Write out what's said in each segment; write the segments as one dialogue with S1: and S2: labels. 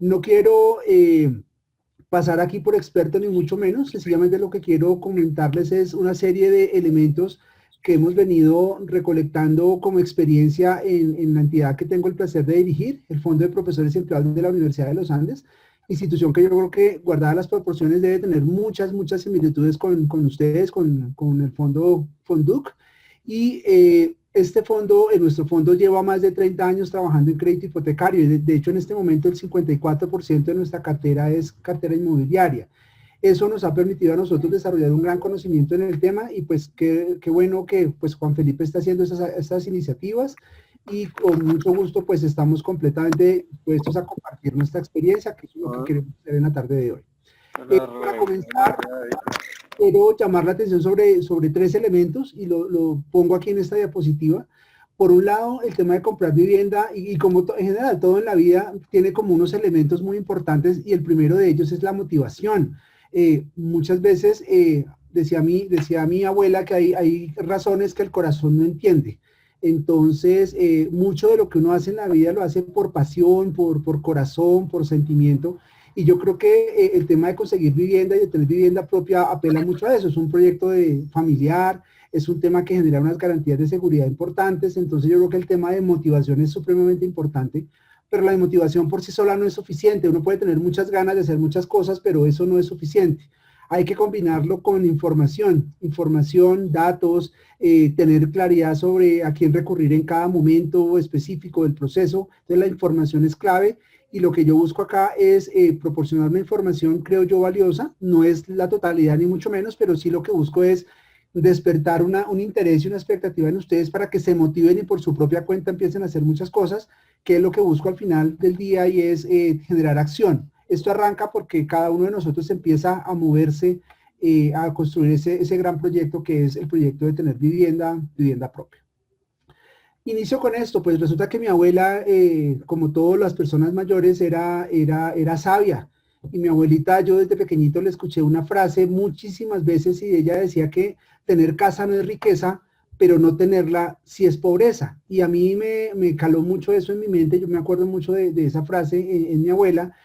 S1: No quiero pasar aquí por experto ni mucho menos, sencillamente lo que quiero comentarles es una serie de elementos que hemos venido recolectando como experiencia en la entidad que tengo el placer de dirigir, el Fondo de Profesores y Empleados de la Universidad de los Andes, institución que yo creo que, guardadas las proporciones, debe tener muchas similitudes con ustedes, con el Fondo Fonduc. Y este fondo, nuestro fondo lleva más de 30 años trabajando en crédito hipotecario. De hecho, en este momento el 54% de nuestra cartera es cartera inmobiliaria. Eso nos ha permitido a nosotros desarrollar un gran conocimiento en el tema y pues qué bueno que pues Juan Felipe está haciendo estas iniciativas y con mucho gusto pues estamos completamente dispuestos a compartir nuestra experiencia, que es lo que queremos hacer en la tarde de hoy. Para comenzar, quiero llamar la atención sobre tres elementos y lo pongo aquí en esta diapositiva. Por un lado, el tema de comprar vivienda y como en general todo en la vida tiene como unos elementos muy importantes y el primero de ellos es la motivación. Muchas veces decía mi abuela que hay razones que el corazón no entiende. Entonces, mucho de lo que uno hace en la vida lo hace por pasión, por corazón, por sentimiento. Y yo creo que el tema de conseguir vivienda y de tener vivienda propia apela mucho a eso. Es un proyecto familiar, es un tema que genera unas garantías de seguridad importantes. Entonces yo creo que el tema de motivación es supremamente importante, pero la motivación por sí sola no es suficiente. Uno puede tener muchas ganas de hacer muchas cosas, pero eso no es suficiente. Hay que combinarlo con información, datos, tener claridad sobre a quién recurrir en cada momento específico del proceso. Entonces la información es clave y lo que yo busco acá es proporcionar una información, creo yo, valiosa. No es la totalidad ni mucho menos, pero sí lo que busco es despertar un interés y una expectativa en ustedes para que se motiven y por su propia cuenta empiecen a hacer muchas cosas, que es lo que busco al final del día y es generar acción. Esto arranca porque cada uno de nosotros empieza a moverse, a construir ese gran proyecto que es el proyecto de tener vivienda propia. Inicio con esto, pues resulta que mi abuela, como todas las personas mayores, era sabia. Y mi abuelita, yo desde pequeñito le escuché una frase muchísimas veces y ella decía que tener casa no es riqueza, pero no tenerla sí es pobreza. Y a mí me caló mucho eso en mi mente, yo me acuerdo mucho de esa frase en mi abuela.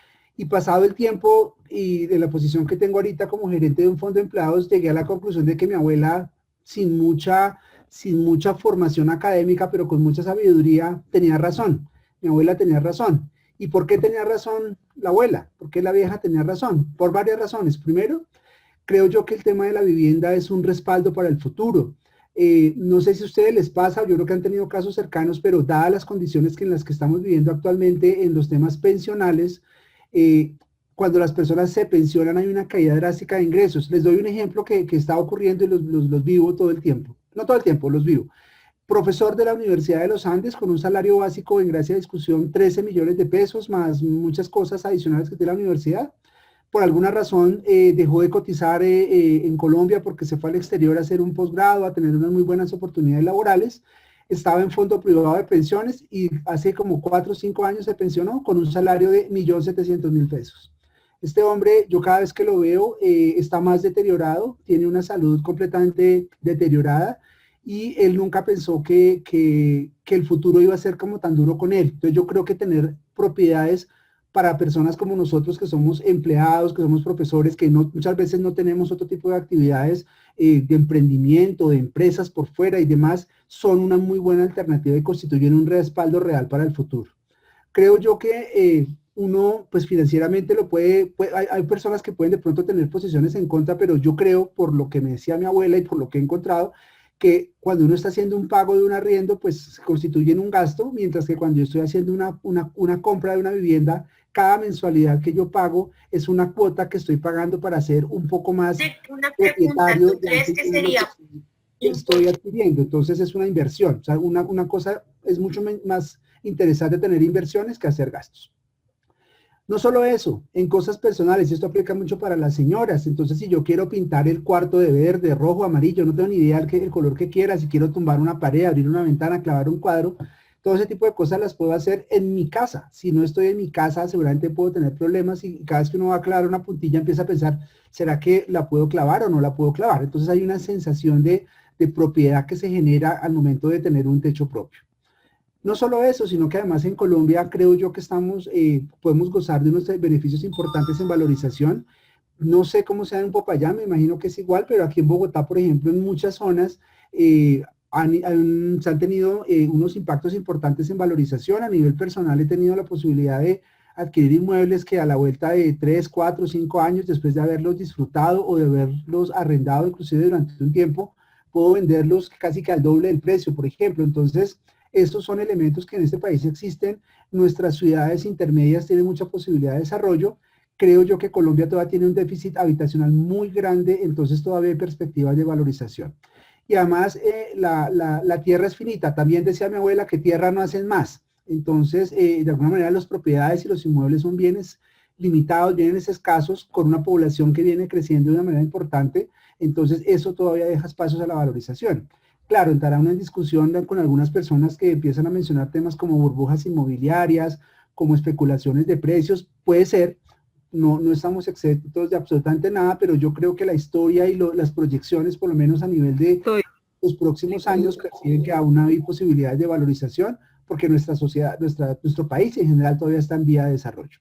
S1: Y pasado el tiempo y de la posición que tengo ahorita como gerente de un fondo de empleados, llegué a la conclusión de que mi abuela, sin mucha formación académica, pero con mucha sabiduría, tenía razón. Mi abuela tenía razón. ¿Y por qué tenía razón la abuela? ¿Por qué la vieja tenía razón? Por varias razones. Primero, creo yo que el tema de la vivienda es un respaldo para el futuro. No sé si a ustedes les pasa, yo creo que han tenido casos cercanos, pero dadas las condiciones en las que estamos viviendo actualmente en los temas pensionales, cuando las personas se pensionan hay una caída drástica de ingresos. Les doy un ejemplo que está ocurriendo y los vivo todo el tiempo. No todo el tiempo, los vivo. Profesor de la Universidad de los Andes con un salario básico en gracia de discusión 13 millones de pesos más muchas cosas adicionales que tiene la universidad. Por alguna razón dejó de cotizar en Colombia porque se fue al exterior a hacer un posgrado, a tener unas muy buenas oportunidades laborales. Estaba en fondo privado de pensiones y hace como 4 o 5 años se pensionó con un salario de 1.700.000 pesos. Este hombre, yo cada vez que lo veo, está más deteriorado, tiene una salud completamente deteriorada y él nunca pensó que el futuro iba a ser como tan duro con él. Entonces yo creo que tener propiedades para personas como nosotros que somos empleados, que somos profesores, que muchas veces no tenemos otro tipo de actividades de emprendimiento, de empresas por fuera y demás, son una muy buena alternativa y constituyen un respaldo real para el futuro. Creo yo que uno, pues financieramente hay personas que pueden de pronto tener posiciones en contra, pero yo creo, por lo que me decía mi abuela y por lo que he encontrado, que cuando uno está haciendo un pago de un arriendo, pues se constituyen un gasto, mientras que cuando yo estoy haciendo una compra de una vivienda, cada mensualidad que yo pago es una cuota que estoy pagando para ser un poco más propietario de ese dinero que estoy adquiriendo. Entonces es una inversión. O sea, una cosa es mucho más interesante tener inversiones que hacer gastos. No solo eso, en cosas personales, esto aplica mucho para las señoras. Entonces, si yo quiero pintar el cuarto de verde, rojo, amarillo, no tengo ni idea el color que quiera, si quiero tumbar una pared, abrir una ventana, clavar un cuadro, todo ese tipo de cosas las puedo hacer en mi casa. Si no estoy en mi casa, seguramente puedo tener problemas y cada vez que uno va a clavar una puntilla empieza a pensar, ¿será que la puedo clavar o no la puedo clavar? Entonces hay una sensación de propiedad que se genera al momento de tener un techo propio. No solo eso, sino que además en Colombia creo yo que podemos gozar de unos beneficios importantes en valorización. No sé cómo sea en Popayán, me imagino que es igual, pero aquí en Bogotá, por ejemplo, en muchas zonas se han tenido unos impactos importantes en valorización. A nivel personal he tenido la posibilidad de adquirir inmuebles que a la vuelta de 3, 4, 5 años, después de haberlos disfrutado o de haberlos arrendado inclusive durante un tiempo, puedo venderlos casi que al doble del precio, por ejemplo. Entonces, estos son elementos que en este país existen. Nuestras ciudades intermedias tienen mucha posibilidad de desarrollo. Creo yo que Colombia todavía tiene un déficit habitacional muy grande, entonces todavía hay perspectivas de valorización. Y además la tierra es finita. También decía mi abuela que tierra no hacen más. Entonces, de alguna manera las propiedades y los inmuebles son bienes limitados, bienes escasos, con una población que viene creciendo de una manera importante. Entonces, eso todavía deja espacios a la valorización. Claro, entrará una discusión con algunas personas que empiezan a mencionar temas como burbujas inmobiliarias, como especulaciones de precios. Puede ser, no estamos exentos de absolutamente nada, pero yo creo que la historia y las proyecciones, por lo menos a nivel de los próximos años, perciben que aún hay posibilidades de valorización, porque nuestra sociedad, nuestro país en general todavía está en vía de desarrollo.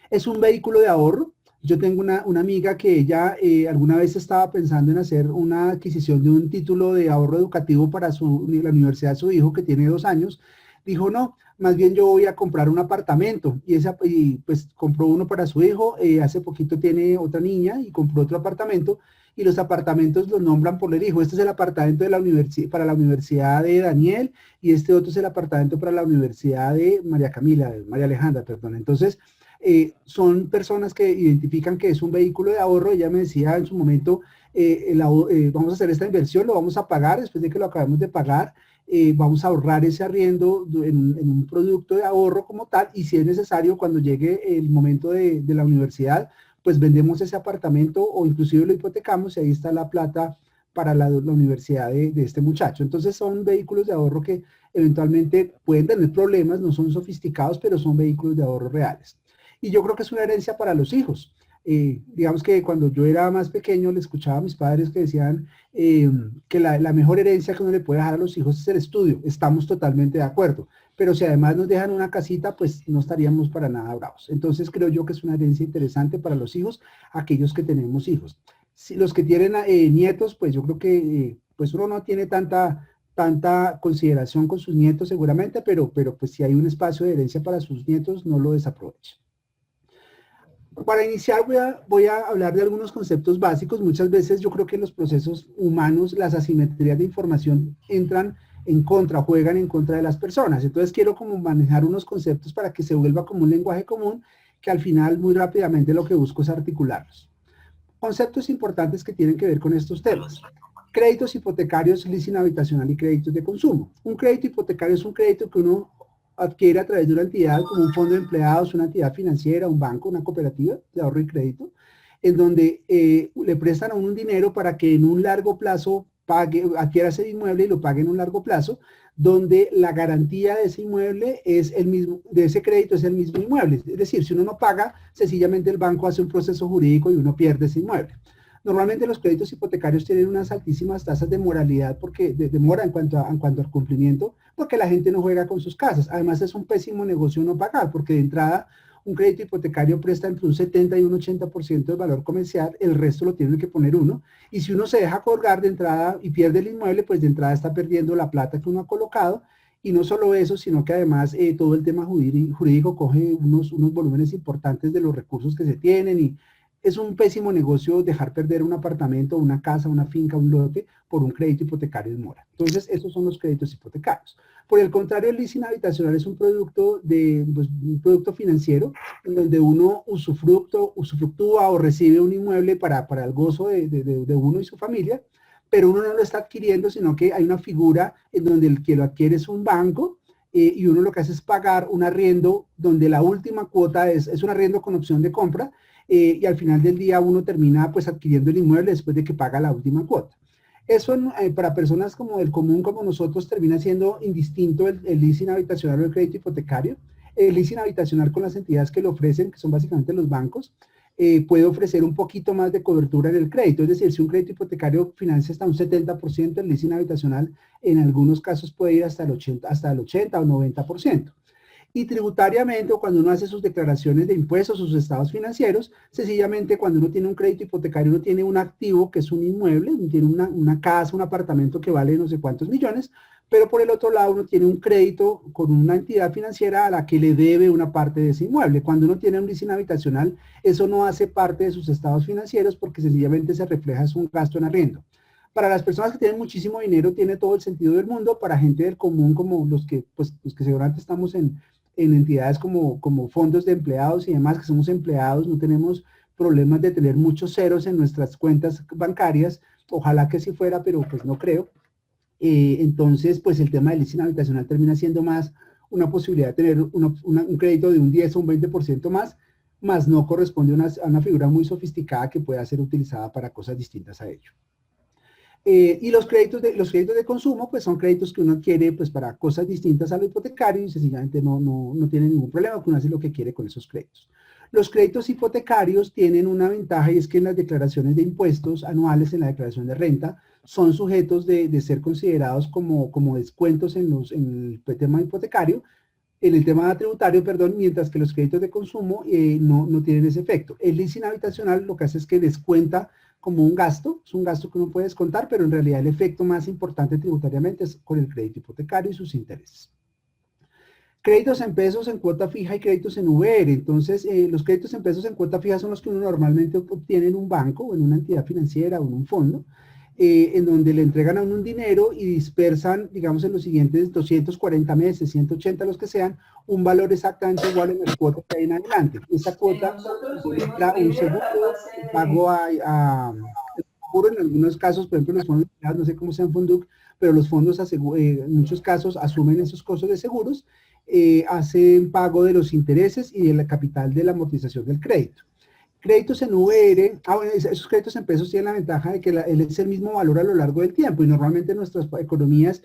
S1: Es un vehículo de ahorro. Yo tengo una amiga que ella alguna vez estaba pensando en hacer una adquisición de un título de ahorro educativo para la universidad de su hijo, que tiene 2 años. Dijo, no, más bien yo voy a comprar un apartamento. Y pues compró uno para su hijo. Hace poquito tiene otra niña y compró otro apartamento. Y los apartamentos los nombran por el hijo. Este es el apartamento de para la universidad de Daniel y este otro es el apartamento para la universidad de María Alejandra, perdón. Entonces, son personas que identifican que es un vehículo de ahorro. Ella me decía en su momento, vamos a hacer esta inversión, lo vamos a pagar, después de que lo acabemos de pagar, vamos a ahorrar ese arriendo en un producto de ahorro como tal, y si es necesario, cuando llegue el momento de la universidad, pues vendemos ese apartamento o inclusive lo hipotecamos y ahí está la plata para la universidad de este muchacho. Entonces son vehículos de ahorro que eventualmente pueden tener problemas, no son sofisticados, pero son vehículos de ahorro reales. Y yo creo que es una herencia para los hijos. Digamos que cuando yo era más pequeño le escuchaba a mis padres que decían que la mejor herencia que uno le puede dejar a los hijos es el estudio. Estamos totalmente de acuerdo. Pero si además nos dejan una casita, pues no estaríamos para nada bravos. Entonces creo yo que es una herencia interesante para los hijos, aquellos que tenemos hijos. Si los que tienen nietos, pues yo creo que pues uno no tiene tanta consideración con sus nietos seguramente, pero pues si hay un espacio de herencia para sus nietos, no lo desaprovechen. Para iniciar voy a hablar de algunos conceptos básicos. Muchas veces yo creo que en los procesos humanos las asimetrías de información entran en contra, juegan en contra de las personas. Entonces quiero como manejar unos conceptos para que se vuelva como un lenguaje común, que al final muy rápidamente lo que busco es articularlos. Conceptos importantes que tienen que ver con estos temas. Créditos hipotecarios, leasing habitacional y créditos de consumo. Un crédito hipotecario es un crédito que uno adquiere a través de una entidad como un fondo de empleados, una entidad financiera, un banco, una cooperativa de ahorro y crédito, en donde le prestan a uno un dinero para que en un largo plazo adquiera ese inmueble y lo pague en un largo plazo, donde la garantía de ese inmueble es el mismo, de ese crédito es el mismo inmueble. Es decir, si uno no paga, sencillamente el banco hace un proceso jurídico y uno pierde ese inmueble. Normalmente los créditos hipotecarios tienen unas altísimas tasas de moralidad, porque de mora en cuanto al cumplimiento, porque la gente no juega con sus casas. Además es un pésimo negocio no pagar, porque de entrada un crédito hipotecario presta entre un 70 y un 80% del valor comercial, el resto lo tiene que poner uno, y si uno se deja colgar de entrada y pierde el inmueble, pues de entrada está perdiendo la plata que uno ha colocado, y no solo eso, sino que además todo el tema jurídico coge unos volúmenes importantes de los recursos que se tienen, y es un pésimo negocio dejar perder un apartamento, una casa, una finca, un lote por un crédito hipotecario en mora. Entonces, esos son los créditos hipotecarios. Por el contrario, el leasing habitacional es un producto, un producto financiero en donde uno usufructúa o recibe un inmueble para el gozo de uno y su familia, pero uno no lo está adquiriendo, sino que hay una figura en donde el que lo adquiere es un banco, y uno lo que hace es pagar un arriendo donde la última cuota es un arriendo con opción de compra, y al final del día uno termina pues adquiriendo el inmueble después de que paga la última cuota. Eso para personas como el común, como nosotros, termina siendo indistinto el leasing habitacional o el crédito hipotecario. El leasing habitacional con las entidades que lo ofrecen, que son básicamente los bancos, puede ofrecer un poquito más de cobertura en el crédito. Es decir, si un crédito hipotecario financia hasta un 70%, el leasing habitacional en algunos casos puede ir hasta el 80 o 90%. Y tributariamente, o cuando uno hace sus declaraciones de impuestos, sus estados financieros, sencillamente cuando uno tiene un crédito hipotecario, uno tiene un activo que es un inmueble, uno tiene una casa, un apartamento que vale no sé cuántos millones, pero por el otro lado uno tiene un crédito con una entidad financiera a la que le debe una parte de ese inmueble. Cuando uno tiene un leasing habitacional, eso no hace parte de sus estados financieros porque sencillamente se refleja es un gasto en arriendo. Para las personas que tienen muchísimo dinero tiene todo el sentido del mundo, para gente del común como los que seguramente estamos en entidades como fondos de empleados y demás, que somos empleados, no tenemos problemas de tener muchos ceros en nuestras cuentas bancarias, ojalá que sí fuera, pero pues no creo. Entonces, pues el tema del leasing habitacional termina siendo más una posibilidad de tener un crédito de un 10 o un 20% más no corresponde a una figura muy sofisticada que pueda ser utilizada para cosas distintas a ello. Y los créditos de consumo, pues son créditos que uno adquiere pues para cosas distintas a lo hipotecario y sencillamente no tiene ningún problema, que uno hace lo que quiere con esos créditos. Los créditos hipotecarios tienen una ventaja y es que en las declaraciones de impuestos anuales, en la declaración de renta, son sujetos de ser considerados como descuentos en el tema hipotecario, en el tema tributario, perdón, mientras que los créditos de consumo no tienen ese efecto. El leasing habitacional lo que hace es que descuenta como un gasto, es un gasto que uno puede descontar, pero en realidad el efecto más importante tributariamente es con el crédito hipotecario y sus intereses. Créditos en pesos en cuota fija y créditos en VR. Entonces, los créditos en pesos en cuota fija son los que uno normalmente obtiene en un banco o en una entidad financiera o en un fondo, en donde le entregan a uno un dinero y dispersan, digamos, en los siguientes 240 meses, 180, los que sean, un valor exactamente igual en el cuota que hay en adelante. Esa cuota entra un seguro, pago seguro en algunos casos, por ejemplo, los fondos, no sé cómo sean Fonduc, pero los fondos en muchos casos asumen esos costos de seguros, hacen pago de los intereses y del capital de la amortización del crédito. Créditos en VR, bueno, esos créditos en pesos tienen la ventaja de que es el mismo valor a lo largo del tiempo y normalmente en nuestras economías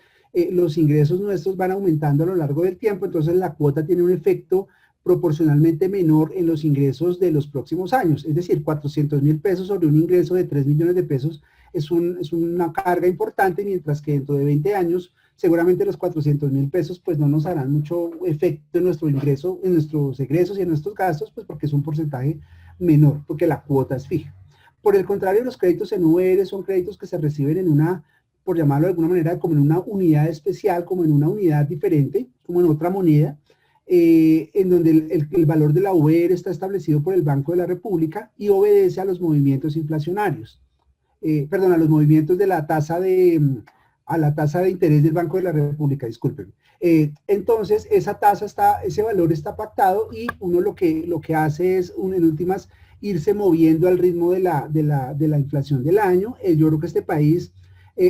S1: los ingresos nuestros van aumentando a lo largo del tiempo, entonces la cuota tiene un efecto proporcionalmente menor en los ingresos de los próximos años. Es decir, 400.000 pesos sobre un ingreso de 3 millones de pesos es una carga importante, mientras que dentro de 20 años seguramente los 400.000 pesos pues no nos harán mucho efecto en nuestro ingreso, en nuestros egresos y en nuestros gastos, pues porque es un porcentaje menor, porque la cuota es fija. Por el contrario, los créditos en VR son créditos que se reciben en una, por llamarlo de alguna manera, como en una unidad especial, como en una unidad diferente, como en otra moneda, en donde el valor de la VR está establecido por el Banco de la República y obedece a los movimientos inflacionarios. Perdón, a los movimientos de la tasa a la tasa de interés del Banco de la República, disculpen. Entonces, ese valor está pactado y uno lo que hace es, en últimas, irse moviendo al ritmo de la inflación del año. Yo creo que este país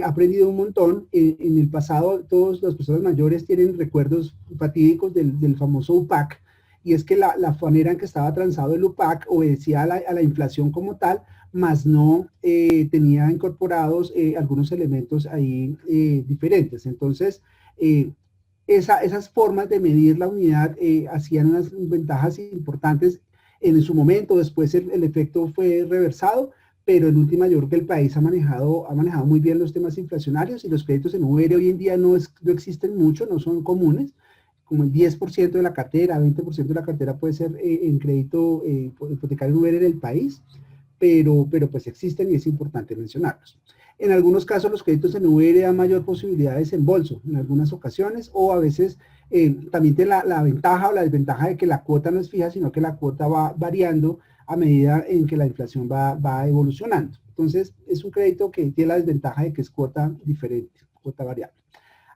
S1: ha aprendido un montón. En el pasado, todas las personas mayores tienen recuerdos fatídicos del famoso UPAC, y es que la manera en que estaba transado el UPAC obedecía a la inflación como tal, más no tenía incorporados algunos elementos ahí diferentes. Entonces, esas formas de medir la unidad hacían unas ventajas importantes en su momento. Después el efecto fue reversado, pero en última yo creo que el país ha manejado muy bien los temas inflacionarios y los créditos en VR hoy en día no existen mucho, no son comunes, como el 10% de la cartera, 20% de la cartera puede ser en crédito hipotecario en VR en el país, pero pues existen y es importante mencionarlos. En algunos casos los créditos en VR dan mayor posibilidad de desembolso en algunas ocasiones, o a veces también tiene la ventaja o la desventaja de que la cuota no es fija, sino que la cuota va variando a medida en que la inflación va evolucionando. Entonces es un crédito que tiene la desventaja de que es cuota diferente, cuota variable.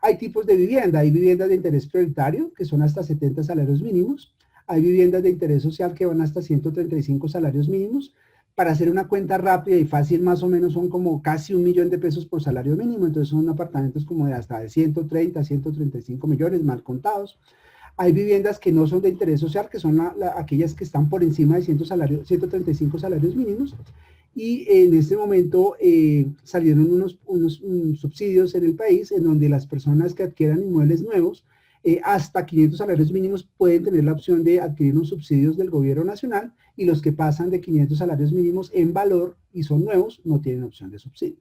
S1: Hay tipos de vivienda, hay viviendas de interés prioritario que son hasta 70 salarios mínimos, hay viviendas de interés social que van hasta 135 salarios mínimos. Para hacer una cuenta rápida y fácil, más o menos son como casi 1.000.000 de pesos por salario mínimo, entonces son apartamentos como de hasta de 130, 135 millones mal contados. Hay viviendas que no son de interés social, que son aquellas que están por encima de 135 salarios mínimos, y en este momento salieron unos subsidios en el país en donde las personas que adquieran inmuebles nuevos hasta 500 salarios mínimos pueden tener la opción de adquirir unos subsidios del gobierno nacional, y los que pasan de 500 salarios mínimos en valor y son nuevos no tienen opción de subsidio.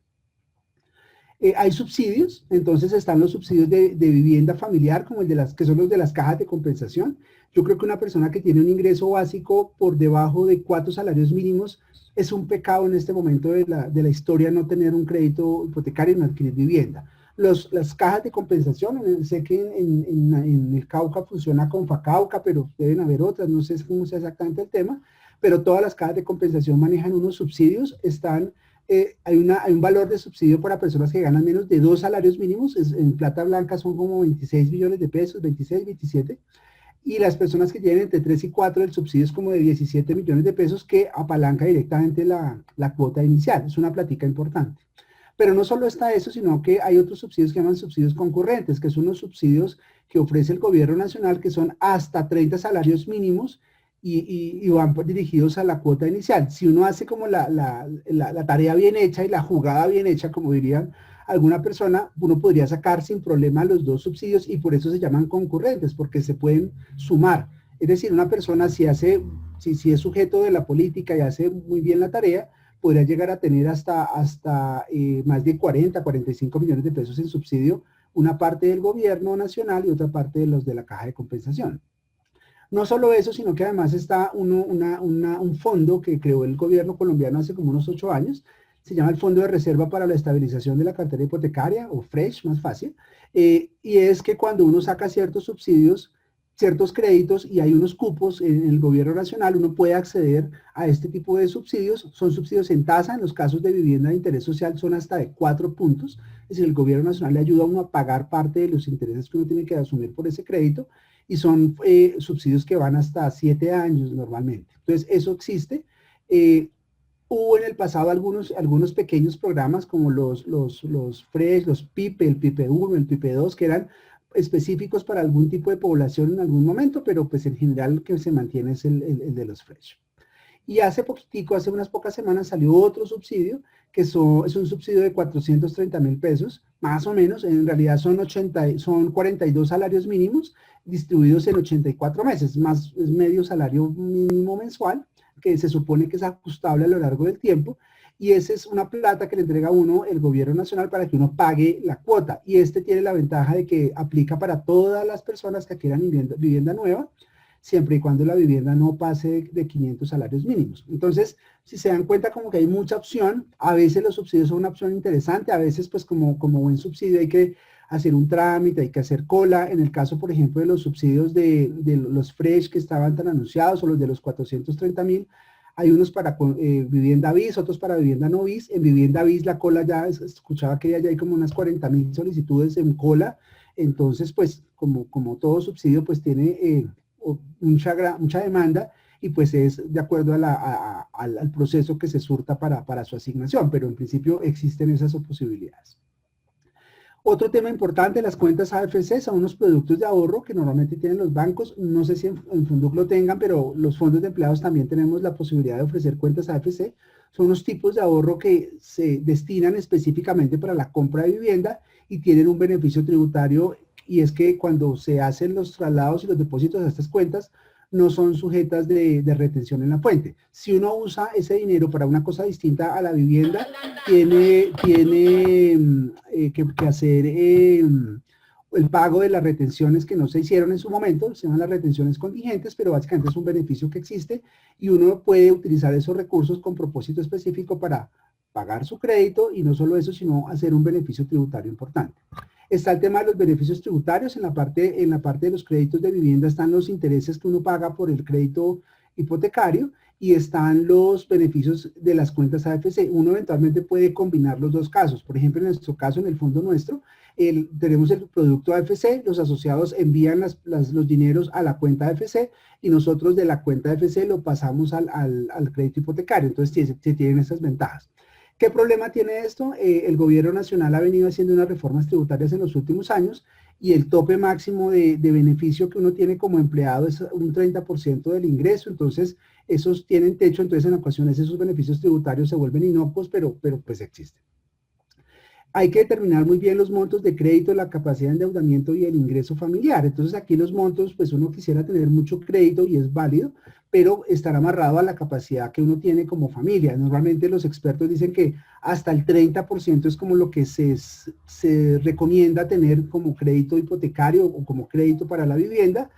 S1: Hay subsidios, entonces están los subsidios de vivienda familiar, como el de que son los de las cajas de compensación. Yo creo que una persona que tiene un ingreso básico por debajo de 4 salarios mínimos, es un pecado en este momento de la historia no tener un crédito hipotecario y no adquirir vivienda. Las cajas de compensación, sé que en el Cauca funciona con Facauca, pero deben haber otras, no sé cómo sea exactamente el tema, pero todas las cajas de compensación manejan unos subsidios, hay un valor de subsidio para personas que ganan menos de 2 salarios mínimos, en plata blanca son como 26 millones de pesos, 26, 27, y las personas que tienen entre 3 y 4, el subsidio es como de 17 millones de pesos que apalanca directamente la cuota inicial, es una plática importante. Pero no solo está eso, sino que hay otros subsidios que llaman subsidios concurrentes, que son los subsidios que ofrece el gobierno nacional, que son hasta 30 salarios mínimos, y van dirigidos a la cuota inicial. Si uno hace como la tarea bien hecha y la jugada bien hecha, como diría alguna persona, uno podría sacar sin problema los dos subsidios, y por eso se llaman concurrentes, porque se pueden sumar. Es decir, una persona si es sujeto de la política y hace muy bien la tarea, podría llegar a tener hasta más de 40, 45 millones de pesos en subsidio, una parte del gobierno nacional y otra parte de los de la caja de compensación. No solo eso, sino que además está un fondo que creó el gobierno colombiano hace como unos 8 años, se llama el Fondo de Reserva para la Estabilización de la Cartera Hipotecaria, o FRESH, más fácil, y es que cuando uno saca ciertos subsidios, ciertos créditos y hay unos cupos en el gobierno nacional, uno puede acceder a este tipo de subsidios. Son subsidios en tasa, en los casos de vivienda de interés social son hasta de 4 puntos, es decir, el gobierno nacional le ayuda a uno a pagar parte de los intereses que uno tiene que asumir por ese crédito, y son subsidios que van hasta 7 años normalmente. Entonces, eso existe. Hubo en el pasado algunos pequeños programas como los FRESH, los PIPE, el PIPE 1, el PIPE 2, que eran específicos para algún tipo de población en algún momento, pero pues en general el que se mantiene es el de los FRESH. Y hace unas pocas semanas salió otro subsidio, que es un subsidio de 430.000 pesos, más o menos, en realidad son 42 salarios mínimos distribuidos en 84 meses, es medio salario mínimo mensual, que se supone que es ajustable a lo largo del tiempo, y esa es una plata que le entrega a uno el gobierno nacional para que uno pague la cuota, y tiene la ventaja de que aplica para todas las personas que quieran vivienda nueva, siempre y cuando la vivienda no pase de 500 salarios mínimos. Entonces, si se dan cuenta como que hay mucha opción, a veces los subsidios son una opción interesante, a veces pues como buen subsidio hay que hacer un trámite, hay que hacer cola. En el caso, por ejemplo, de los subsidios de los FRESH que estaban tan anunciados, o los de los 430.000, hay unos para vivienda bis, otros para vivienda no bis. En vivienda bis la cola ya, escuchaba que ya hay como unas 40.000 solicitudes en cola. Entonces, pues, como todo subsidio, pues tiene mucha demanda, y pues es de acuerdo al proceso que se surta para su asignación, pero en principio existen esas posibilidades. Otro tema importante, las cuentas AFC son unos productos de ahorro que normalmente tienen los bancos. No sé si en Funduc lo tengan, pero los fondos de empleados también tenemos la posibilidad de ofrecer cuentas AFC. Son unos tipos de ahorro que se destinan específicamente para la compra de vivienda y tienen un beneficio tributario, y es que cuando se hacen los traslados y los depósitos a estas cuentas, no son sujetas de retención en la fuente. Si uno usa ese dinero para una cosa distinta a la vivienda, tiene que hacer el pago de las retenciones que no se hicieron en su momento, se llaman las retenciones contingentes, pero básicamente es un beneficio que existe, y uno puede utilizar esos recursos con propósito específico para pagar su crédito, y no solo eso, sino hacer un beneficio tributario importante. Está el tema de los beneficios tributarios. En la parte de los créditos de vivienda están los intereses que uno paga por el crédito hipotecario, y están los beneficios de las cuentas AFC. Uno eventualmente puede combinar los dos casos. Por ejemplo, en nuestro caso, en el fondo nuestro, tenemos el producto AFC, los asociados envían los dineros a la cuenta AFC, y nosotros de la cuenta AFC lo pasamos al crédito hipotecario. Entonces, se tienen esas ventajas. ¿Qué problema tiene esto? El gobierno nacional ha venido haciendo unas reformas tributarias en los últimos años, y el tope máximo de beneficio que uno tiene como empleado es un 30% del ingreso. Entonces, esos tienen techo, entonces en ocasiones esos beneficios tributarios se vuelven inocuos, pero pues existen. hay que determinar muy bien los montos de crédito, la capacidad de endeudamiento y el ingreso familiar. Entonces aquí los montos, pues uno quisiera tener mucho crédito y es válido, pero estar amarrado a la capacidad que uno tiene como familia. Normalmente los expertos dicen que hasta el 30% es como lo que se recomienda tener como crédito hipotecario o como crédito para la vivienda.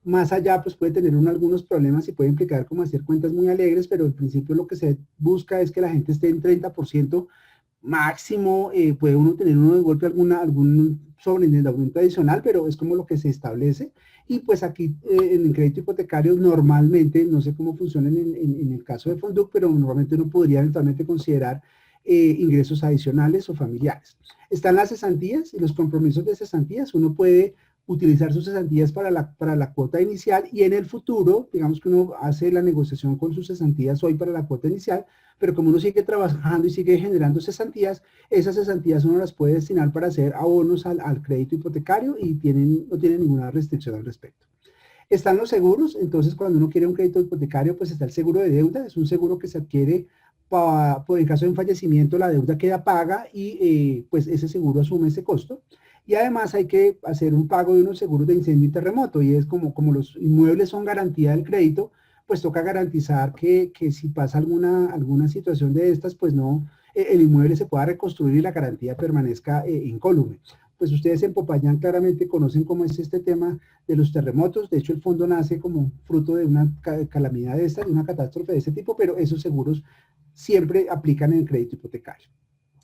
S1: Más allá, pues puede tener uno algunos problemas y puede implicar como hacer cuentas muy alegres, pero en principio lo que se busca es que la gente esté en 30% máximo. Puede uno tener uno de golpe algún sobreendeudamiento adicional, pero es como lo que se establece. Y pues aquí en el crédito hipotecario normalmente, no sé cómo funciona en el caso de Fonduc, pero normalmente uno podría eventualmente considerar ingresos adicionales o familiares. Están las cesantías y los compromisos de cesantías. Uno puede utilizar sus cesantías para la cuota inicial y en el futuro, digamos que uno hace la negociación con sus cesantías hoy para la cuota inicial, pero como uno sigue trabajando y sigue generando cesantías, esas cesantías uno las puede destinar para hacer abonos al crédito hipotecario y no tienen ninguna restricción al respecto. Están los seguros. Entonces cuando uno quiere un crédito hipotecario, pues está el seguro de deuda. Es un seguro que se adquiere en caso de un fallecimiento, la deuda queda paga y pues ese seguro asume ese costo. Y además hay que hacer un pago de unos seguros de incendio y terremoto, y es como los inmuebles son garantía del crédito, pues toca garantizar que si pasa alguna situación de estas, pues no, el inmueble se pueda reconstruir y la garantía permanezca incólume. Pues ustedes en Popayán claramente conocen cómo es este tema de los terremotos. De hecho, el fondo nace como fruto de una calamidad de esta, de una catástrofe de este tipo, pero esos seguros siempre aplican en el crédito hipotecario.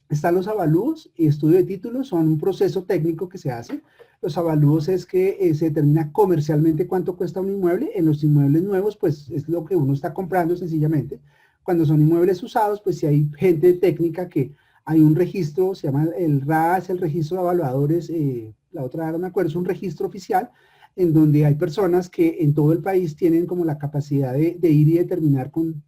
S1: Están los avalúos y estudio de títulos, son un proceso técnico que se hace. Los avalúos es que se determina comercialmente cuánto cuesta un inmueble. En los inmuebles nuevos, pues es lo que uno está comprando sencillamente. Cuando son inmuebles usados, pues si hay gente técnica que hay un registro, se llama el RAS, el registro de evaluadores, la otra no me acuerdo, es un registro oficial en donde hay personas que en todo el país tienen como la capacidad de ir y determinar con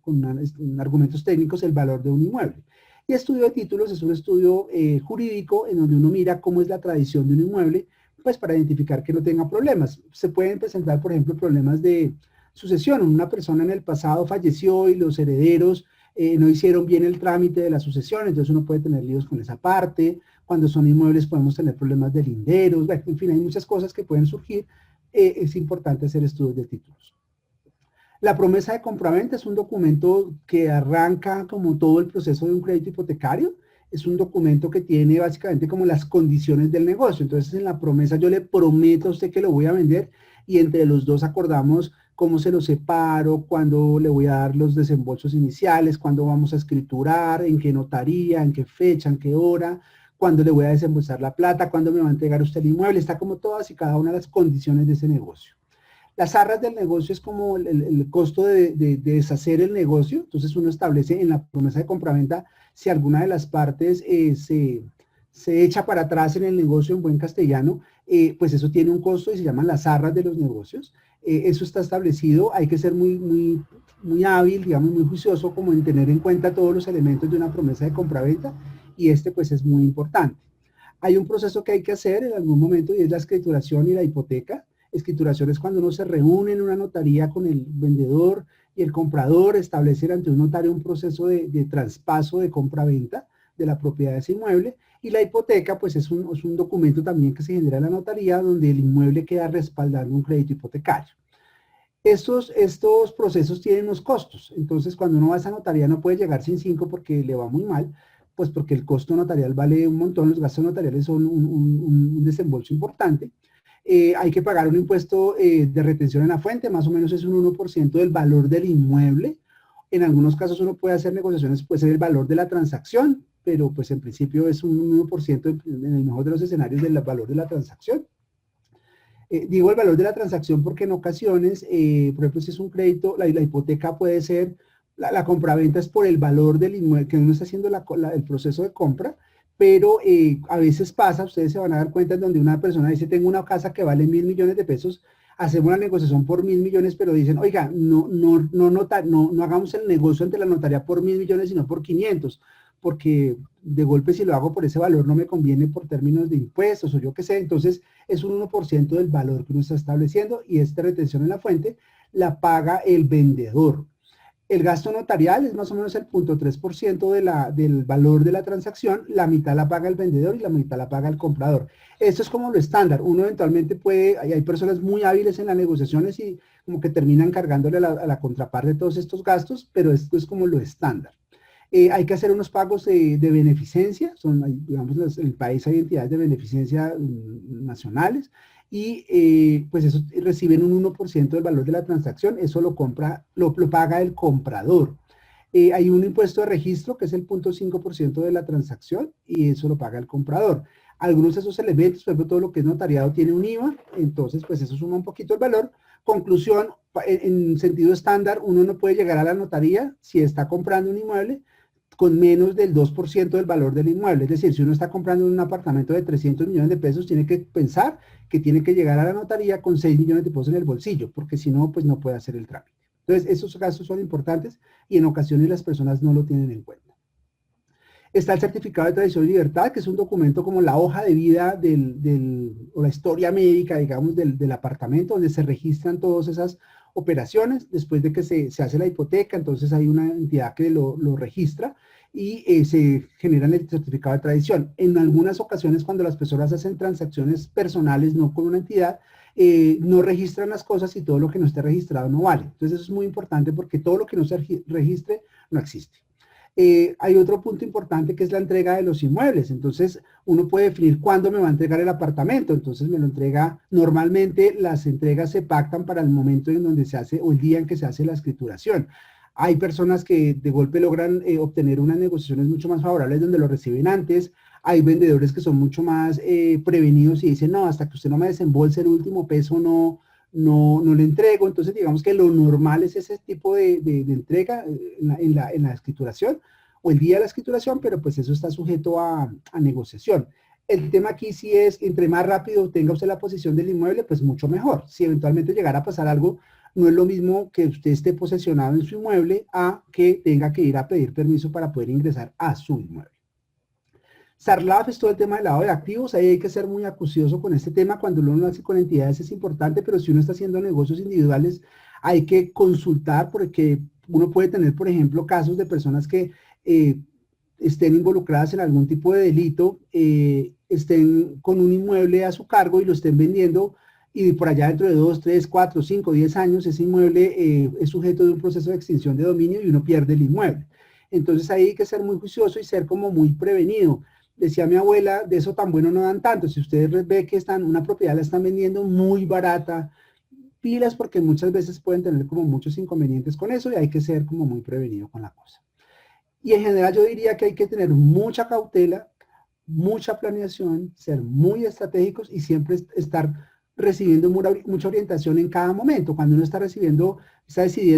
S1: argumentos técnicos el valor de un inmueble. Y estudio de títulos es un estudio jurídico en donde uno mira cómo es la tradición de un inmueble, pues para identificar que no tenga problemas. Se pueden presentar, por ejemplo, problemas de sucesión. Una persona en el pasado falleció y los herederos no hicieron bien el trámite de la sucesión, entonces uno puede tener líos con esa parte. Cuando son inmuebles podemos tener problemas de linderos, bueno, en fin, hay muchas cosas que pueden surgir. Es importante hacer estudios de títulos. La promesa de compraventa es un documento que arranca como todo el proceso de un crédito hipotecario. Es un documento que tiene básicamente como las condiciones del negocio. Entonces en la promesa yo le prometo a usted que lo voy a vender y entre los dos acordamos cómo se lo separo, cuándo le voy a dar los desembolsos iniciales, cuándo vamos a escriturar, en qué notaría, en qué fecha, en qué hora, cuándo le voy a desembolsar la plata, cuándo me va a entregar usted el inmueble. Está como todas y cada una de las condiciones de ese negocio. Las arras del negocio es como el costo de deshacer el negocio. Entonces uno establece en la promesa de compraventa si alguna de las partes se echa para atrás en el negocio en buen castellano, pues eso tiene un costo y se llaman las arras de los negocios. Eso está establecido. Hay que ser muy hábil, digamos, muy juicioso como en tener en cuenta todos los elementos de una promesa de compraventa, y este pues es muy importante. Hay un proceso que hay que hacer en algún momento y es la escrituración y la hipoteca. Escrituración es cuando uno se reúne en una notaría con el vendedor y el comprador, establecer ante un notario un proceso de traspaso de compra-venta de la propiedad de ese inmueble. Y la hipoteca pues es un documento también que se genera en la notaría donde el inmueble queda respaldando un crédito hipotecario. Estos procesos tienen unos costos. Entonces cuando uno va a esa notaría no puede llegar sin 5 porque le va muy mal, pues porque el costo notarial vale un montón, los gastos notariales son un desembolso importante. Hay que pagar un impuesto de retención en la fuente, más o menos es un 1% del valor del inmueble. En algunos casos uno puede hacer negociaciones, puede ser el valor de la transacción, pero pues en principio es un 1% en el mejor de los escenarios del valor de la transacción. Digo el valor de la transacción porque en ocasiones, por ejemplo, si es un crédito, la hipoteca puede ser, la compraventa es por el valor del inmueble, que uno está haciendo el proceso de compra, pero a veces pasa, ustedes se van a dar cuenta, en donde una persona dice, tengo una casa que vale 1.000 millones de pesos, hacemos la negociación por 1.000 millones, pero dicen, oiga, no hagamos el negocio ante la notaría por 1.000 millones, sino por 500, porque de golpe si lo hago por ese valor no me conviene por términos de impuestos o yo qué sé. Entonces es un 1% del valor que uno está estableciendo y esta retención en la fuente la paga el vendedor. El gasto notarial es más o menos el 0.3% del valor de la transacción, la mitad la paga el vendedor y la mitad la paga el comprador. Esto es como lo estándar. Uno eventualmente puede, hay personas muy hábiles en las negociaciones y como que terminan cargándole a la contraparte todos estos gastos, pero esto es como lo estándar. Hay que hacer unos pagos de beneficencia, digamos, en el país hay entidades de beneficencia nacionales, y pues eso reciben un 1% del valor de la transacción, eso lo paga el comprador. Hay un impuesto de registro que es el 0.5% de la transacción y eso lo paga el comprador. Algunos de esos elementos, por ejemplo, todo lo que es notariado tiene un IVA, entonces pues eso suma un poquito el valor. Conclusión, en sentido estándar, uno no puede llegar a la notaría si está comprando un inmueble con menos del 2% del valor del inmueble. Es decir, si uno está comprando un apartamento de 300 millones de pesos, tiene que pensar que tiene que llegar a la notaría con 6 millones de pesos en el bolsillo, porque si no, pues no puede hacer el trámite. Entonces, esos gastos son importantes y en ocasiones las personas no lo tienen en cuenta. Está el certificado de tradición y libertad, que es un documento como la hoja de vida o la historia médica, digamos, del apartamento, donde se registran todas esas operaciones. Después de que se hace la hipoteca, entonces hay una entidad que lo registra y se genera el certificado de tradición. En algunas ocasiones, cuando las personas hacen transacciones personales, no con una entidad, no registran las cosas y todo lo que no esté registrado no vale. Entonces eso es muy importante porque todo lo que no se registre no existe. Hay otro punto importante que es la entrega de los inmuebles. Entonces, uno puede definir cuándo me va a entregar el apartamento. Entonces, me lo entrega, normalmente las entregas se pactan para el momento en donde se hace o el día en que se hace la escrituración. Hay personas que de golpe logran obtener unas negociaciones mucho más favorables donde lo reciben antes. Hay vendedores que son mucho más prevenidos y dicen, no, hasta que usted no me desembolse el último peso, no le entrego. Entonces, digamos que lo normal es ese tipo de entrega en la escrituración o el día de la escrituración, pero pues eso está sujeto a negociación. El tema aquí sí es, entre más rápido tenga usted la posesión del inmueble, pues mucho mejor. Si eventualmente llegara a pasar algo, no es lo mismo que usted esté posesionado en su inmueble a que tenga que ir a pedir permiso para poder ingresar a su inmueble. SARLAF es todo el tema del lavado de activos, ahí hay que ser muy acucioso con este tema, cuando uno lo hace con entidades es importante, pero si uno está haciendo negocios individuales hay que consultar porque uno puede tener, por ejemplo, casos de personas que estén involucradas en algún tipo de delito, estén con un inmueble a su cargo y lo estén vendiendo y por allá dentro de 2, 3, 4, 5, 10 años ese inmueble es sujeto de un proceso de extinción de dominio y uno pierde el inmueble. Entonces ahí hay que ser muy juicioso y ser como muy prevenido. Decía mi abuela, de eso tan bueno no dan tanto. Si ustedes ven que una propiedad la están vendiendo muy barata, pilas porque muchas veces pueden tener como muchos inconvenientes con eso y hay que ser como muy prevenido con la cosa. Y en general yo diría que hay que tener mucha cautela, mucha planeación, ser muy estratégicos y siempre estar recibiendo mucha orientación en cada momento. Cuando uno está decidiendo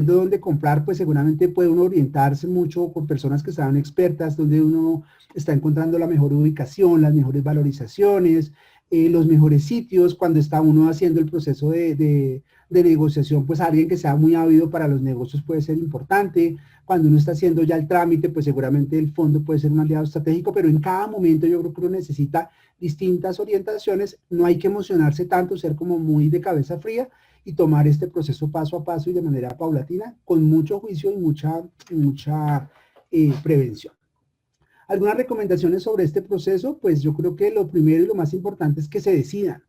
S1: dónde comprar, pues seguramente puede uno orientarse mucho con personas que sean expertas, donde uno está encontrando la mejor ubicación, las mejores valorizaciones, los mejores sitios. Cuando está uno haciendo el proceso de negociación, pues alguien que sea muy ávido para los negocios puede ser importante. Cuando uno está haciendo ya el trámite, pues seguramente el fondo puede ser un aliado estratégico, pero en cada momento yo creo que uno necesita distintas orientaciones. No hay que emocionarse tanto, ser como muy de cabeza fría y tomar este proceso paso a paso y de manera paulatina, con mucho juicio y mucha prevención. Algunas recomendaciones sobre este proceso, pues yo creo que lo primero y lo más importante es que se decidan.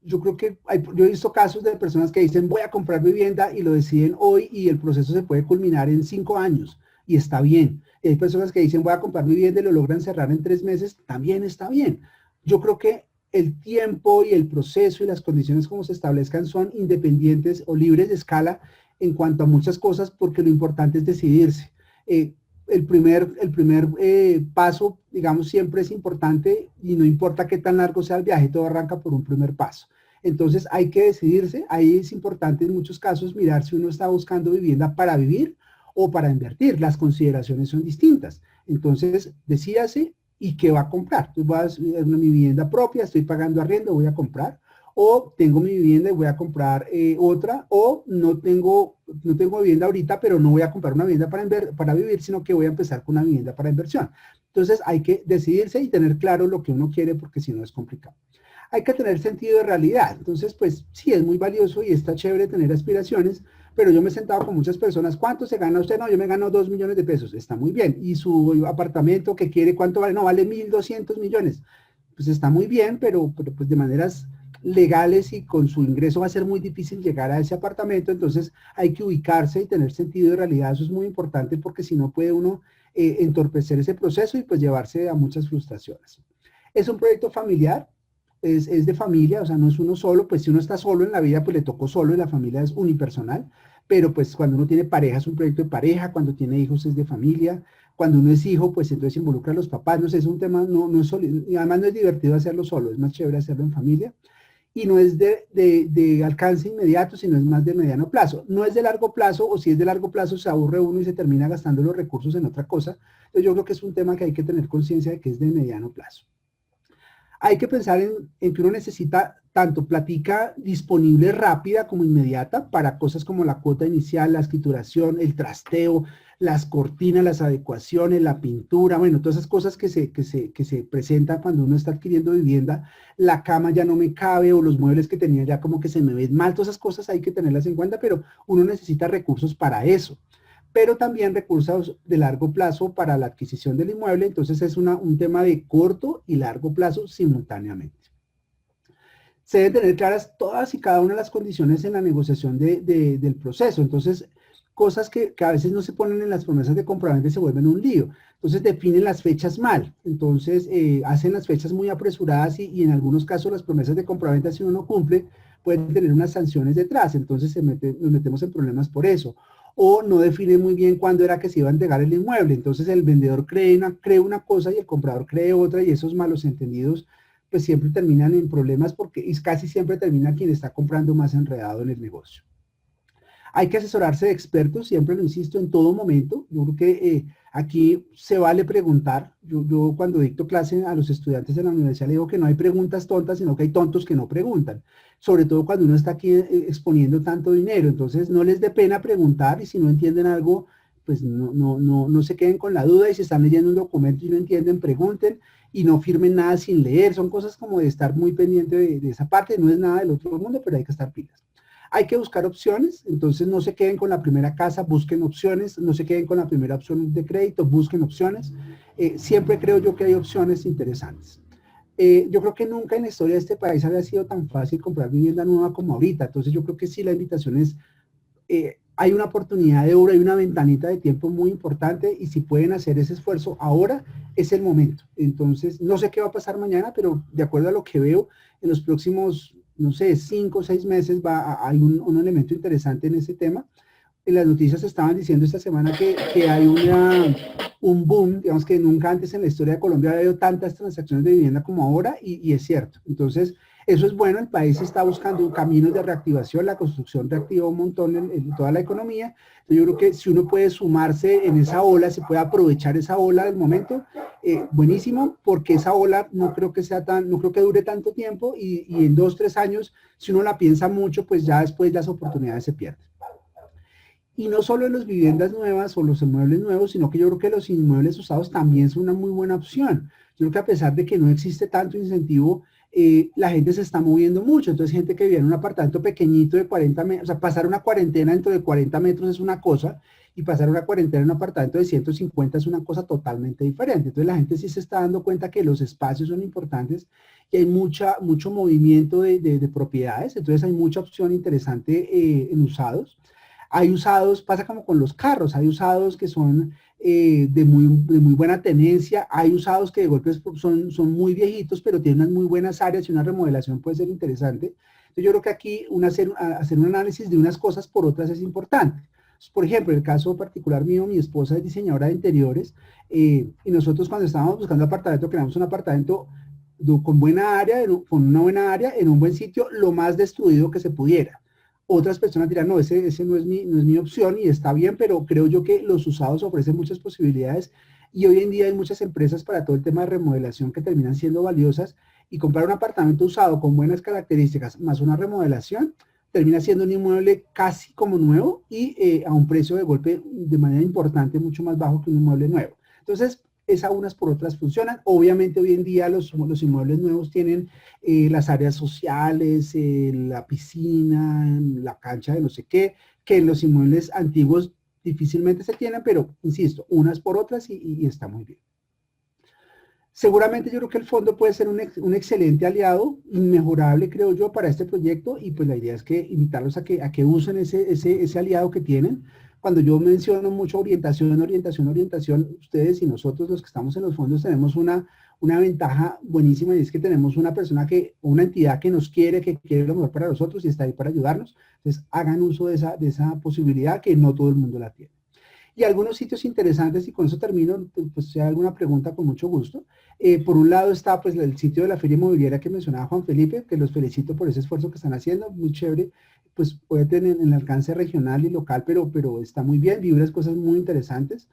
S1: Yo creo que yo he visto casos de personas que dicen voy a comprar vivienda y lo deciden hoy y el proceso se puede culminar en 5 años y está bien. Hay personas que dicen voy a comprar vivienda y lo logran cerrar en 3 meses, también está bien. Yo creo que el tiempo y el proceso y las condiciones como se establezcan son independientes o libres de escala en cuanto a muchas cosas porque lo importante es decidirse. El primer paso, digamos, siempre es importante y no importa qué tan largo sea el viaje, todo arranca por un primer paso. Entonces hay que decidirse, ahí es importante en muchos casos mirar si uno está buscando vivienda para vivir o para invertir, las consideraciones son distintas. Entonces decídase y qué va a comprar. Tú vas a mi vivienda propia, estoy pagando arriendo, voy a comprar, o tengo mi vivienda y voy a comprar otra, o no tengo vivienda ahorita, pero no voy a comprar una vivienda para vivir, sino que voy a empezar con una vivienda para inversión. Entonces hay que decidirse y tener claro lo que uno quiere, porque si no es complicado. Hay que tener sentido de realidad. Entonces, pues sí, es muy valioso y está chévere tener aspiraciones, pero yo me he sentado con muchas personas, ¿cuánto se gana usted? No, yo me gano 2 millones de pesos, está muy bien. Y su apartamento que quiere, ¿cuánto vale? No, vale 1.200 millones. Pues está muy bien, pero pues de maneras legales y con su ingreso va a ser muy difícil llegar a ese apartamento, entonces hay que ubicarse y tener sentido de realidad, eso es muy importante porque si no puede uno entorpecer ese proceso y pues llevarse a muchas frustraciones. Es un proyecto familiar, es de familia, o sea, no es uno solo, pues si uno está solo en la vida, pues le tocó solo y la familia es unipersonal, pero pues cuando uno tiene pareja es un proyecto de pareja, cuando tiene hijos es de familia, cuando uno es hijo, pues entonces involucra a los papás, no sé, es un tema, no es solo, y además no es divertido hacerlo solo, es más chévere hacerlo en familia, y no es de alcance inmediato, sino es más de mediano plazo. No es de largo plazo, o si es de largo plazo se aburre uno y se termina gastando los recursos en otra cosa. Entonces yo creo que es un tema que hay que tener conciencia de que es de mediano plazo. Hay que pensar en que uno necesita tanto plática disponible rápida como inmediata para cosas como la cuota inicial, la escrituración, el trasteo, las cortinas, las adecuaciones, la pintura, bueno, todas esas cosas que se presentan cuando uno está adquiriendo vivienda, la cama ya no me cabe o los muebles que tenía ya como que se me ven mal, todas esas cosas hay que tenerlas en cuenta, pero uno necesita recursos para eso, pero también recursos de largo plazo para la adquisición del inmueble, entonces es un tema de corto y largo plazo simultáneamente. Se deben tener claras todas y cada una de las condiciones en la negociación del proceso, entonces cosas que a veces no se ponen en las promesas de compraventa y se vuelven un lío, entonces definen las fechas mal, entonces hacen las fechas muy apresuradas y en algunos casos las promesas de compraventa si uno no cumple pueden tener unas sanciones detrás, entonces nos metemos en problemas por eso, o no define muy bien cuándo era que se iba a entregar el inmueble. Entonces el vendedor cree una cosa y el comprador cree otra y esos malos entendidos pues siempre terminan en problemas porque casi siempre termina quien está comprando más enredado en el negocio. Hay que asesorarse de expertos, siempre lo insisto, en todo momento. Yo creo que aquí se vale preguntar. Yo cuando dicto clase a los estudiantes de la universidad le digo que no hay preguntas tontas, sino que hay tontos que no preguntan. Sobre todo cuando uno está aquí exponiendo tanto dinero. Entonces no les dé pena preguntar y si no entienden algo, pues no se queden con la duda y si están leyendo un documento y no entienden, pregunten y no firmen nada sin leer. Son cosas como de estar muy pendiente de esa parte. No es nada del otro mundo, pero hay que estar pilas. Hay que buscar opciones, entonces no se queden con la primera casa, busquen opciones, no se queden con la primera opción de crédito, busquen opciones. Siempre creo yo que hay opciones interesantes. Yo creo que nunca en la historia de este país había sido tan fácil comprar vivienda nueva como ahorita, entonces yo creo que sí la invitación es, hay una oportunidad de oro, hay una ventanita de tiempo muy importante y si pueden hacer ese esfuerzo ahora, es el momento. Entonces, no sé qué va a pasar mañana, pero de acuerdo a lo que veo, en los próximos no sé, 5 o 6 meses hay un elemento interesante en ese tema. En las noticias estaban diciendo esta semana que hay un boom, digamos que nunca antes en la historia de Colombia había habido tantas transacciones de vivienda como ahora y es cierto. Entonces, eso es bueno, el país está buscando caminos de reactivación, la construcción reactiva un montón en toda la economía. Entonces, yo creo que si uno puede sumarse en esa ola, se puede aprovechar esa ola del momento, buenísimo, porque esa ola no creo que no creo que dure tanto tiempo y en 2, 3 años, si uno la piensa mucho, pues ya después las oportunidades se pierden. Y no solo en las viviendas nuevas o los inmuebles nuevos, sino que yo creo que los inmuebles usados también son una muy buena opción. Yo creo que a pesar de que no existe tanto incentivo, la gente se está moviendo mucho. Entonces, gente que vive en un apartamento pequeñito de 40 metros, o sea, pasar una cuarentena dentro de 40 metros es una cosa, y pasar una cuarentena en un apartamento de 150 es una cosa totalmente diferente. Entonces, la gente sí se está dando cuenta que los espacios son importantes y hay mucho movimiento de propiedades. Entonces, hay mucha opción interesante en usados. Hay usados, pasa como con los carros, hay usados que son de muy buena tenencia, hay usados que de golpe son muy viejitos, pero tienen unas muy buenas áreas y una remodelación puede ser interesante. Entonces yo creo que aquí hacer un análisis de unas cosas por otras es importante. Por ejemplo, en el caso particular mío, mi esposa es diseñadora de interiores y nosotros cuando estábamos buscando apartamento, queríamos un apartamento con buena área, con una buena área, en un buen sitio, lo más destruido que se pudiera. Otras personas dirán, no, ese no es mi opción y está bien, pero creo yo que los usados ofrecen muchas posibilidades y hoy en día hay muchas empresas para todo el tema de remodelación que terminan siendo valiosas y comprar un apartamento usado con buenas características más una remodelación termina siendo un inmueble casi como nuevo y a un precio de golpe de manera importante mucho más bajo que un inmueble nuevo. Entonces, esas unas por otras funcionan. Obviamente hoy en día los inmuebles nuevos tienen las áreas sociales, la piscina, la cancha de no sé qué, que en los inmuebles antiguos difícilmente se tienen, pero insisto, unas por otras y está muy bien. Seguramente yo creo que el fondo puede ser un excelente aliado, inmejorable creo yo para este proyecto, y pues la idea es que invitarlos a que usen ese aliado que tienen. Cuando yo menciono mucho orientación, ustedes y nosotros los que estamos en los fondos tenemos una ventaja buenísima, y es que tenemos una persona una entidad que nos que quiere lo mejor para nosotros y está ahí para ayudarnos. Entonces hagan uso de esa posibilidad que no todo el mundo la tiene. Y algunos sitios interesantes, y con eso termino, pues si hay alguna pregunta con mucho gusto. Por un lado está pues el sitio de la Feria Inmobiliaria que mencionaba Juan Felipe, que los felicito por ese esfuerzo que están haciendo, muy chévere, pues puede tener en el alcance regional y local, pero está muy bien, vi unas cosas muy interesantes.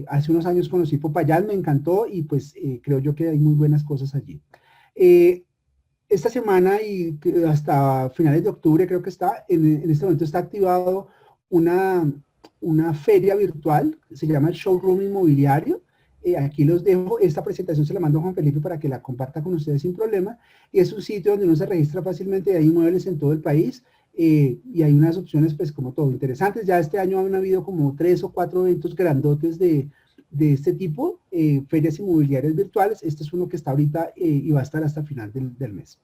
S1: Hace unos años conocí Popayán, me encantó, y pues creo yo que hay muy buenas cosas allí. Esta semana y hasta finales de octubre creo que en este momento está activado una feria virtual, se llama el Showroom Inmobiliario. Aquí los dejo, esta presentación se la mando a Juan Felipe para que la comparta con ustedes sin problema, y es un sitio donde uno se registra fácilmente, hay inmuebles en todo el país, y hay unas opciones pues como todo interesantes. Ya este año han habido como 3 o 4 eventos grandotes de este tipo, ferias inmobiliarias virtuales. Este es uno que está ahorita y va a estar hasta final del mes.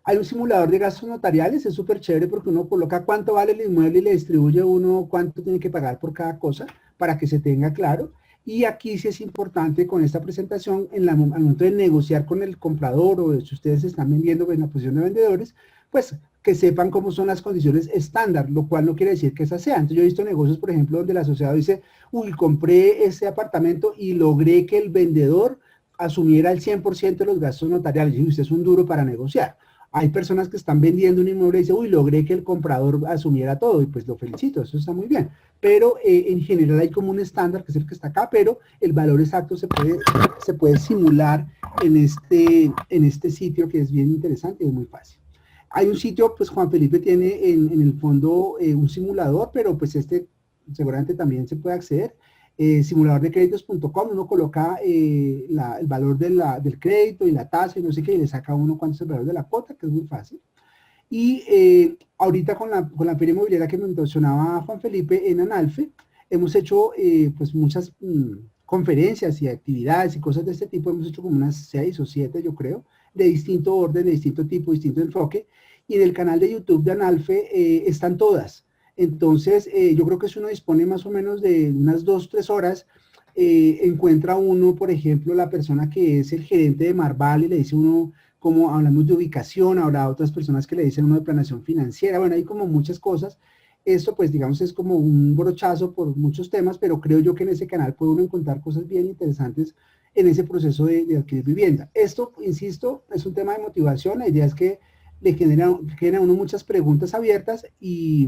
S1: Hay un simulador de gastos notariales, es súper chévere porque uno coloca cuánto vale el inmueble y le distribuye uno cuánto tiene que pagar por cada cosa para que se tenga claro. Y aquí sí es importante con esta presentación, al momento de negociar con el comprador, o si ustedes están vendiendo en la posición de vendedores, pues que sepan cómo son las condiciones estándar, lo cual no quiere decir que esas sean. Entonces yo he visto negocios, por ejemplo, donde el asociado dice, uy, compré ese apartamento y logré que el vendedor asumiera el 100% de los gastos notariales. Y usted es un duro para negociar. Hay personas que están vendiendo un inmueble y dicen, uy, logré que el comprador asumiera todo, y pues lo felicito, eso está muy bien. Pero en general hay como un estándar, que es el que está acá, pero el valor exacto se puede simular en este sitio, que es bien interesante y es muy fácil. Hay un sitio, pues Juan Felipe tiene en el fondo un simulador, pero pues seguramente también se puede acceder. Simuladordecréditos.com, uno coloca el valor del crédito y la tasa y no sé qué, y le saca a uno cuánto es el valor de la cuota, que es muy fácil. Y ahorita con la feria inmobiliaria que mencionaba Juan Felipe en Analfe, hemos hecho pues muchas conferencias y actividades y cosas de este tipo. Hemos hecho como unas 6 o 7, yo creo, de distinto orden, de distinto tipo, distinto enfoque, y en el canal de YouTube de Analfe están todas. Entonces, yo creo que si uno dispone más o menos de unas 2 o 3 horas, encuentra uno, por ejemplo, la persona que es el gerente de Marval, y le dice uno, como hablamos de ubicación, habrá otras personas que le dicen uno de planeación financiera, bueno, hay como muchas cosas. Esto pues digamos es como un brochazo por muchos temas, pero creo yo que en ese canal puede uno encontrar cosas bien interesantes en ese proceso de adquirir vivienda. Esto, insisto, es un tema de motivación. La idea es que le genera a uno muchas preguntas abiertas y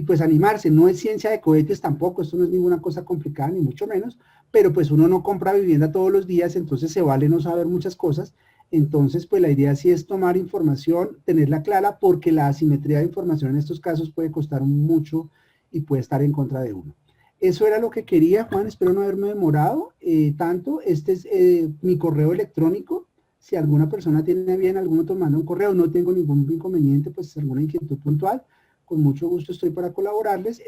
S1: pues animarse. No es ciencia de cohetes tampoco, esto no es ninguna cosa complicada, ni mucho menos, pero pues uno no compra vivienda todos los días, entonces se vale no saber muchas cosas. Entonces, pues la idea sí es tomar información, tenerla clara, porque la asimetría de información en estos casos puede costar mucho y puede estar en contra de uno. Eso era lo que quería, Juan, espero no haberme demorado tanto. Este es mi correo electrónico. Si alguna persona tiene bien, algún otro manda un correo, no tengo ningún inconveniente, pues alguna inquietud puntual, con mucho gusto estoy para colaborarles.